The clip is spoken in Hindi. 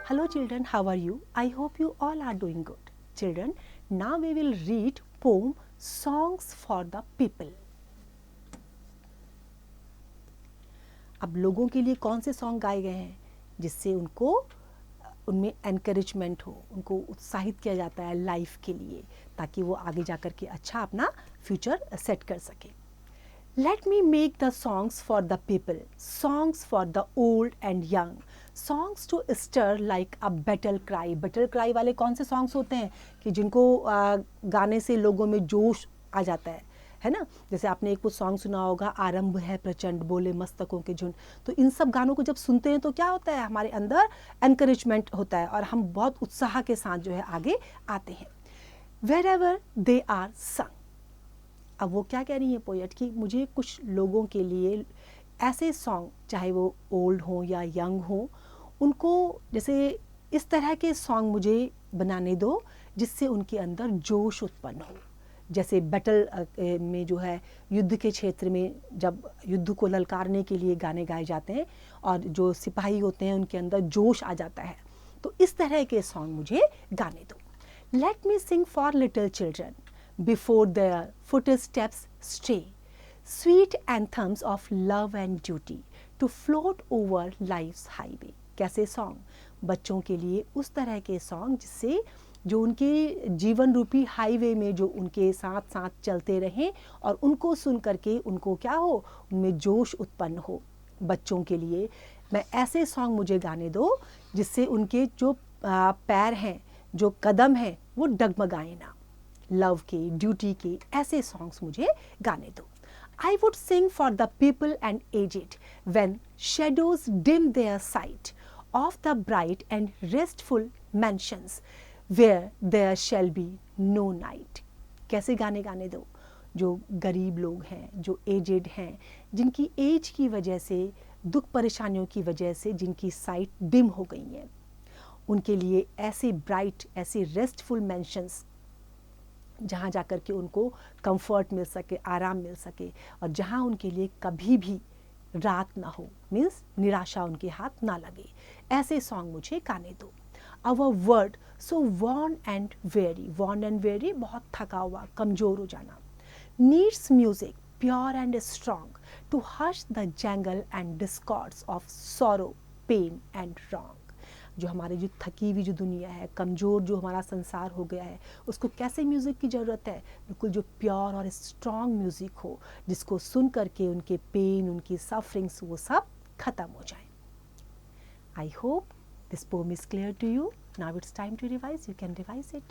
Hello children, how are you? I hope you all are doing good. Children, now we will read poem Songs for the People. अब लोगों के लिए कौन से सॉन्ग गाए गए हैं जिससे उनको उनमें एनकरेजमेंट हो, उनको उत्साहित किया जाता है लाइफ के लिए, ताकि वो आगे जाकर के अच्छा अपना फ्यूचर सेट कर सके. Let me make the songs for the people, songs for the old and young, songs to stir like a battle cry. Battle cry वाले कौन से songs होते हैं कि जिनको गाने से लोगों में जोश आ जाता है ना. जैसे आपने एक वो सॉन्ग सुना होगा, आरंभ है प्रचंड बोले मस्तकों के झुंड. तो इन सब गानों को जब सुनते हैं तो क्या होता है, हमारे अंदर एनकरेजमेंट होता है और हम बहुत उत्साह के साथ जो है आगे आते हैं. Wherever they are sung. अब वो क्या कह रही है पोएट कि मुझे कुछ लोगों के लिए ऐसे सॉन्ग, चाहे वो ओल्ड हो या यंग हो, उनको जैसे इस तरह के सॉन्ग मुझे बनाने दो जिससे उनके अंदर जोश उत्पन्न हो. जैसे बैटल में जो है युद्ध के क्षेत्र में जब युद्ध को ललकारने के लिए गाने गाए जाते हैं और जो सिपाही होते हैं उनके अंदर जोश आ जाता है, तो इस तरह के सॉन्ग मुझे गाने दो. Let me sing for little children before their footsteps stray, sweet anthems of love and duty to float over life's highway. कैसे सॉन्ग, बच्चों के लिए उस तरह के सॉन्ग जिससे जो उनके जीवन रूपी हाईवे में जो उनके साथ साथ चलते रहें और उनको सुन करके उनको क्या हो, उनमें जोश उत्पन्न हो. बच्चों के लिए मैं ऐसे सॉन्ग मुझे गाने दो जिससे उनके जो पैर हैं, जो कदम हैं, वो डगमगाए ना. लव के, ड्यूटी के ऐसे सॉन्ग्स मुझे गाने दो. I would sing for the people and aged when shadows dim their sight of the bright and restful mansions where there shall be no night. कैसे गाने गाने दो, जो गरीब लोग हैं, जो एजेड हैं, जिनकी एज की वजह से, दुख परेशानियों की वजह से जिनकी साइट डिम हो गई है, उनके लिए ऐसे ब्राइट, ऐसे रेस्टफुल मैंशंस जहाँ जाकर के उनको कंफर्ट मिल सके, आराम मिल सके, और जहाँ उनके लिए कभी भी रात ना हो, मीन्स निराशा उनके हाथ ना लगे. ऐसे सॉन्ग मुझे गाने दो. Our world so worn and weary बहुत थका हुआ, कमज़ोर हो जाना, needs music pure and strong to hush the jangle and discords of sorrow, pain and wrong. जो हमारी जो थकी हुई जो दुनिया है, कमज़ोर जो हमारा संसार हो गया है, उसको कैसे म्यूज़िक की ज़रूरत है, बिल्कुल जो प्योर और स्ट्रॉन्ग म्यूज़िक हो, जिसको सुन करके उनके पेन, उनकी सफरिंग्स वो सब ख़त्म हो जाए. I hope this poem is clear to you. Now it's time to revise. You can revise it.